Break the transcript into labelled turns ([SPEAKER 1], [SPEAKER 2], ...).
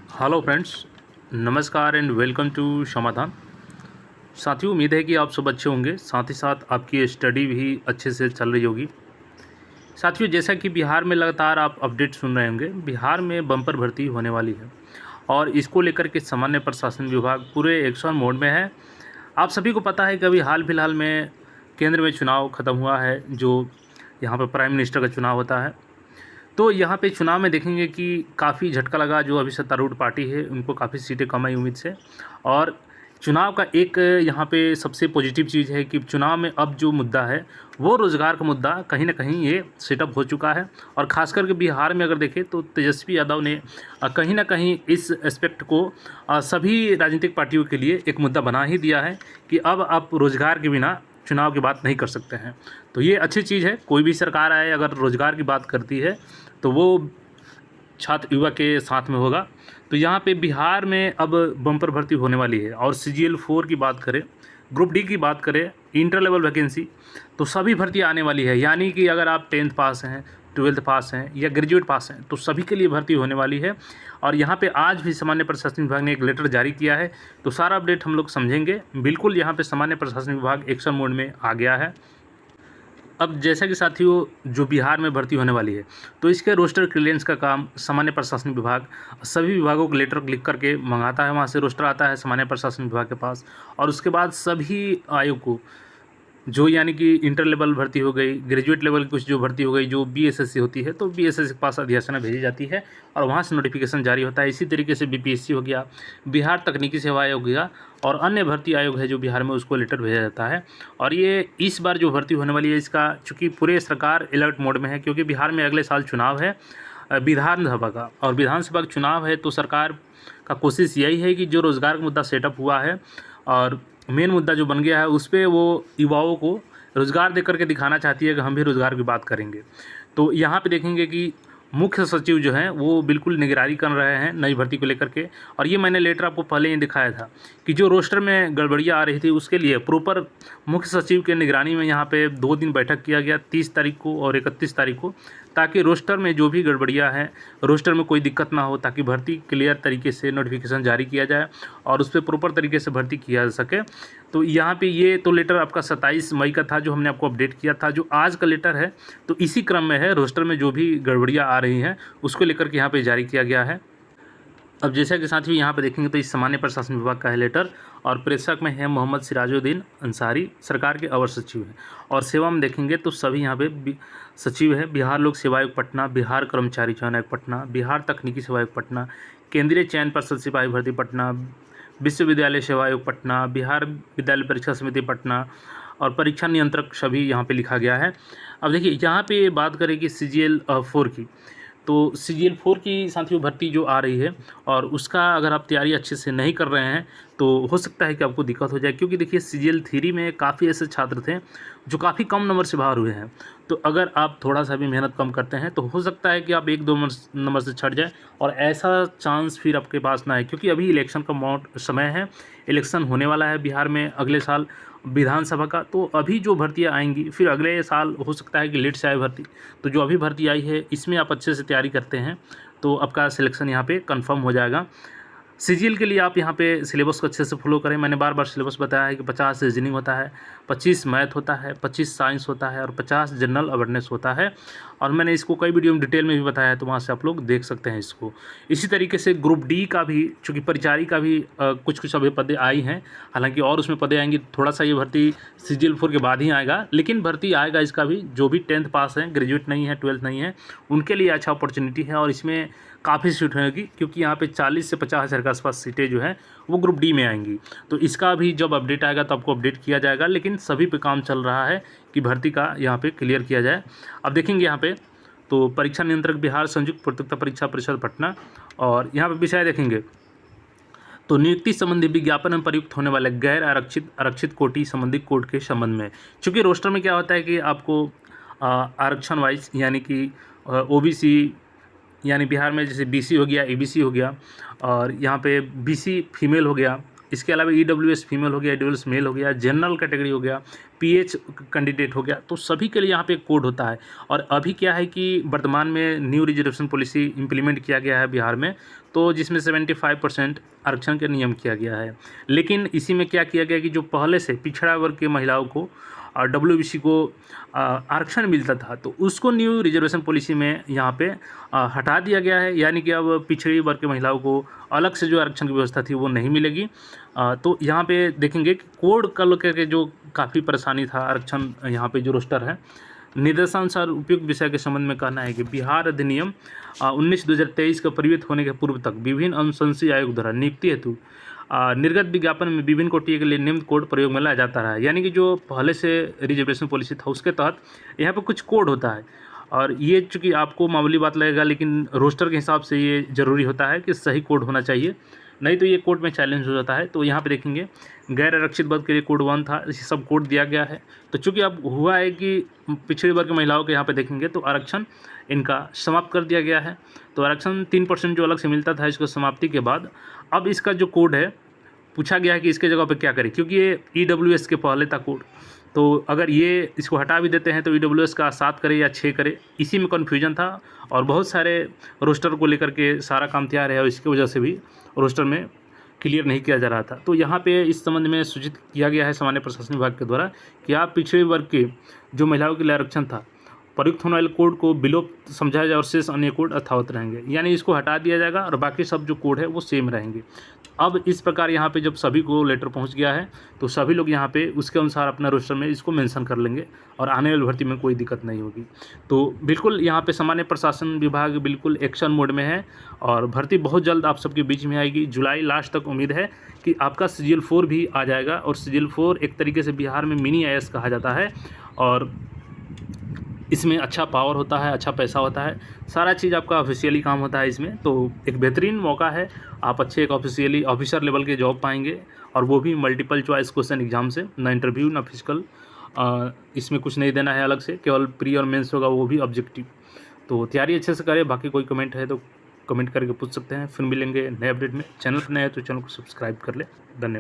[SPEAKER 1] Hello friends, नमस्कार and welcome to समाधान। साथियों, उम्मीद है कि आप सब अच्छे होंगे, साथ ही साथ आपकी स्टडी भी अच्छे से चल रही होगी। साथियों, जैसा कि बिहार में लगातार आप अपडेट सुन रहे होंगे, बिहार में बम्पर भर्ती होने वाली है और इसको लेकर के सामान्य प्रशासन विभाग पूरे एक्शन मोड में है। आप सभी को पता है कि अभी हाल फिलहाल में केंद्र में चुनाव ख़त्म हुआ है, जो यहाँ पर प्राइम मिनिस्टर का चुनाव होता है। तो यहाँ पे चुनाव में देखेंगे कि काफ़ी झटका लगा, जो अभी सत्तारूढ़ पार्टी है उनको काफ़ी सीटें कम आई उम्मीद से। और चुनाव का एक यहाँ पे सबसे पॉजिटिव चीज़ है कि चुनाव में अब जो मुद्दा है वो रोज़गार का मुद्दा कहीं ना कहीं ये सेटअप हो चुका है। और ख़ास करके बिहार में अगर देखें तो तेजस्वी यादव ने कहीं ना कहीं इस एस्पेक्ट को सभी राजनीतिक पार्टियों के लिए एक मुद्दा बना ही दिया है कि अब आप रोज़गार के बिना चुनाव की बात नहीं कर सकते हैं। तो ये अच्छी चीज़ है, कोई भी सरकार आए अगर रोज़गार की बात करती है तो वो छात्र युवा के साथ में होगा। तो यहाँ पे बिहार में अब बम्पर भर्ती होने वाली है। और CGL 4 की बात करें, ग्रुप डी की बात करें, इंटर लेवल वैकेंसी, तो सभी भर्ती आने वाली है। यानी कि अगर आप 10th पास हैं, 12th पास हैं या ग्रेजुएट पास हैं तो सभी के लिए भर्ती होने वाली है। और यहाँ पे आज भी सामान्य प्रशासन विभाग ने एक लेटर जारी किया है, तो सारा अपडेट हम लोग समझेंगे। बिल्कुल यहाँ पे सामान्य प्रशासन विभाग एक्शन मोड में आ गया है। अब जैसा कि साथियों, जो बिहार में भर्ती होने वाली है तो इसके रोस्टर क्लियरेंस का काम सामान्य प्रशासन विभाग सभी विभागों को लेटर लिख करके मंगाता है। वहाँ से रोस्टर आता है सामान्य प्रशासन विभाग के पास, और उसके बाद सभी आयोग को, जो यानी कि इंटर लेवल भर्ती हो गई, ग्रेजुएट लेवल की कुछ जो भर्ती हो गई, जो BSSC होती है तो BSSC के पास अधिसूचना भेजी जाती है और वहाँ से नोटिफिकेशन जारी होता है। इसी तरीके से BPSC हो गया, बिहार तकनीकी सेवा आयोग हो गया, और अन्य भर्ती आयोग है जो बिहार में, उसको लेटर भेजा जाता है। और ये इस बार जो भर्ती होने वाली है इसका, चूँकि पूरे सरकार अलर्ट मोड में है क्योंकि बिहार में अगले साल चुनाव है विधानसभा का, और विधानसभा का चुनाव है तो सरकार का कोशिश यही है कि जो रोज़गार का मुद्दा सेटअप हुआ है और मेन मुद्दा जो बन गया है उस पर वो युवाओं को रोज़गार दे करके दिखाना चाहती है कि हम भी रोज़गार की बात करेंगे। तो यहाँ पे देखेंगे कि मुख्य सचिव जो हैं वो बिल्कुल निगरानी कर रहे हैं नई भर्ती को लेकर के। और ये मैंने लेटर आपको पहले ही दिखाया था कि जो रोस्टर में गड़बड़ियाँ आ रही थी उसके लिए प्रॉपर मुख्य सचिव के निगरानी में यहाँ पे 2 दिन बैठक किया गया, 30 तारीख को और 31 तारीख को, ताकि रोस्टर में जो भी गड़बड़ियाँ हैं, रोस्टर में कोई दिक्कत ना हो, ताकि भर्ती क्लियर तरीके से नोटिफिकेशन जारी किया जाए और उस पर प्रॉपर तरीके से भर्ती किया जा सके। तो यहाँ पे ये तो लेटर आपका 27 मई का था जो हमने आपको अपडेट किया था। जो आज का लेटर है तो इसी क्रम में है, रोस्टर में जो भी गड़बड़ियाँ आ रही हैं उसको लेकर के यहाँ पे जारी किया गया है। अब जैसा कि साथियों यहाँ पे देखेंगे तो इस सामान्य प्रशासन विभाग का है लेटर, और प्रेषक में है मोहम्मद सिराजुद्दीन अंसारी, सरकार के अवर सचिव हैं। और सेवा में देखेंगे तो सभी यहाँ पे सचिव है, बिहार लोक सेवा आयोग पटना, बिहार कर्मचारी चयन आयोग पटना, बिहार तकनीकी सेवा आयोग पटना, केंद्रीय चयन पर्षद सिपाही भर्ती पटना, विश्वविद्यालय सेवा आयोग पटना, बिहार विद्यालय परीक्षा समिति पटना, और परीक्षा नियंत्रक सभी यहाँ पे लिखा गया है। अब देखिए यहाँ पे बात करें कि CGL 4 की, तो CGL 4 की साथियों भर्ती जो आ रही है और उसका अगर आप तैयारी अच्छे से नहीं कर रहे हैं तो हो सकता है कि आपको दिक्कत हो जाए। क्योंकि देखिए CGL 3 में काफ़ी ऐसे छात्र थे जो काफ़ी कम नंबर से बाहर हुए हैं। तो अगर आप थोड़ा सा भी मेहनत कम करते हैं तो हो सकता है कि आप 1-2 नंबर से छट जाए, और ऐसा चांस फिर आपके पास ना है। क्योंकि अभी इलेक्शन का समय है, इलेक्शन होने वाला है बिहार में अगले साल विधानसभा का। तो अभी जो भर्तियाँ आएंगी फिर अगले साल हो सकता है कि लेट से आए भर्ती। तो जो अभी भर्ती आई है इसमें आप अच्छे से तैयारी करते हैं तो आपका सिलेक्शन यहाँ पे कंफर्म हो जाएगा। CGL के लिए आप यहाँ पे सिलेबस को अच्छे से फॉलो करें। मैंने बार बार सिलेबस बताया है कि 50 रीजनिंग होता है, 25 मैथ होता है, 25 साइंस होता है और 50 जनरल अवेयरनेस होता है। और मैंने इसको कई वीडियो में डिटेल में भी बताया है, तो वहाँ से आप लोग देख सकते हैं इसको। इसी तरीके से ग्रुप डी का भी, चूँकि परिचारी का भी कुछ अभी पदें आई हैं, हालांकि और उसमें पदें आएंगी, थोड़ा सा ये भर्ती CGL 4 के बाद ही आएगा, लेकिन भर्ती आएगा इसका भी। जो भी 10th पास हैं, ग्रेजुएट नहीं है, 12th नहीं है, उनके लिए अच्छा अपॉर्चुनिटी है। और इसमें काफ़ी सीट होगी क्योंकि यहाँ पे 40 से 50 हज़ार के आसपास सीटें जो हैं वो ग्रुप डी में आएंगी। तो इसका भी जब अपडेट आएगा तो आपको अपडेट किया जाएगा, लेकिन सभी पे काम चल रहा है कि भर्ती का यहाँ पे क्लियर किया जाए। अब देखेंगे यहाँ पे तो परीक्षा नियंत्रक बिहार संयुक्त प्रतियोगिता परीक्षा परिषद पटना, और यहाँ पे विषय देखेंगे तो नियुक्ति संबंधी विज्ञापन में प्रयुक्त होने वाले गैर आरक्षित कोटि संबंधी कोड के संबंध में। चूँकि रोस्टर में क्या होता है कि आपको आरक्षण वाइज, यानी कि OBC, यानी बिहार में जैसे BC हो गया, ABC हो गया, और यहाँ पे BC फीमेल हो गया, इसके अलावा EWS फीमेल हो गया, EWS मेल हो गया, जनरल कैटेगरी हो गया, PH कैंडिडेट हो गया, तो सभी के लिए यहाँ पे एक कोड होता है। और अभी क्या है कि वर्तमान में न्यू रिजर्वेशन पॉलिसी इम्प्लीमेंट किया गया है बिहार में, तो जिसमें 75% आरक्षण के नियम किया गया है। लेकिन इसी में क्या किया गया कि जो पहले से पिछड़ा वर्ग की महिलाओं को और WBC को आरक्षण मिलता था, तो उसको न्यू रिजर्वेशन पॉलिसी में यहाँ पे हटा दिया गया है। यानी कि अब पिछड़ी वर्ग की महिलाओं को अलग से जो आरक्षण की व्यवस्था थी वो नहीं मिलेगी। तो यहाँ पे देखेंगे कि कोड को लेकर के जो काफ़ी परेशानी था आरक्षण, यहाँ पे जो रोस्टर है, निर्देशानुसार उपयुक्त विषय के संबंध में कहना है कि बिहार अधिनियम 19/2023 का परिवर्तित होने के पूर्व तक विभिन्न अनुशंसी आयोग द्वारा नियुक्ति हेतु निर्गत विज्ञापन में विभिन्न कोटियों के लिए निम्न कोड प्रयोग में लाया जाता रहा है। यानी कि जो पहले से रिजर्वेशन पॉलिसी था उसके तहत यहाँ पर कुछ कोड होता है, और ये चूँकि आपको मामूली बात लगेगा, लेकिन रोस्टर के हिसाब से ये ज़रूरी होता है कि सही कोड होना चाहिए, नहीं तो ये कोड में चैलेंज हो जाता है। तो यहाँ पे देखेंगे गैर आरक्षित वर्ग के लिए कोड 1 था, इसी सब कोड दिया गया है। तो चूँकि अब हुआ है कि पिछड़े वर्ग की महिलाओं के यहाँ पे देखेंगे तो आरक्षण इनका समाप्त कर दिया गया है। तो आरक्षण 3% जो अलग से मिलता था, इसको समाप्ति के बाद अब इसका जो कोड है पूछा गया है कि इसके जगह पे क्या करें, क्योंकि ये EWS के पहले था कोड। तो अगर ये इसको हटा भी देते हैं तो EWS का 7 करे या 6 करे, इसी में कन्फ्यूजन था। और बहुत सारे रोस्टर को लेकर के सारा काम तैयार है और इसकी वजह से भी रोस्टर में क्लियर नहीं किया जा रहा था। तो यहाँ पे इस संबंध में सूचित किया गया है सामान्य प्रशासन विभाग के द्वारा कि आप पिछड़े वर्ग के जो महिलाओं के लिए आरक्षण था, प्रयुक्त होने वाले कोड को विलोप समझाया जाए और शेष अन्य कोड यथावत रहेंगे। यानी इसको हटा दिया जाएगा और बाकी सब जो कोड है वो सेम रहेंगे। अब इस प्रकार यहाँ पे जब सभी को लेटर पहुँच गया है तो सभी लोग यहाँ पे उसके अनुसार अपना रोस्टर में इसको मेंशन कर लेंगे और आने वाली भर्ती में कोई दिक्कत नहीं होगी। तो बिल्कुल यहाँ पे सामान्य प्रशासन विभाग बिल्कुल एक्शन मोड में है और भर्ती बहुत जल्द आप सबके बीच में आएगी। जुलाई लास्ट तक उम्मीद है कि आपका CGL 4 भी आ जाएगा, और CGL 4 एक तरीके से बिहार में मिनी IAS कहा जाता है, और इसमें अच्छा पावर होता है, अच्छा पैसा होता है, सारा चीज़ आपका ऑफिशियली काम होता है इसमें। तो एक बेहतरीन मौका है, आप अच्छे एक ऑफिशियली ऑफिसर लेवल के जॉब पाएंगे, और वो भी मल्टीपल चॉइस क्वेश्चन एग्जाम से, ना इंटरव्यू ना फिजिकल, इसमें कुछ नहीं देना है अलग से, केवल प्री और मेंस होगा, वो भी ऑब्जेक्टिव। तो तैयारी अच्छे से करें। बाकी कोई कमेंट है तो कमेंट करके पूछ सकते हैं। फिर मिलेंगे नए अपडेट में। चैनल पर नए हैं तो चैनल को सब्सक्राइब कर ले। धन्यवाद।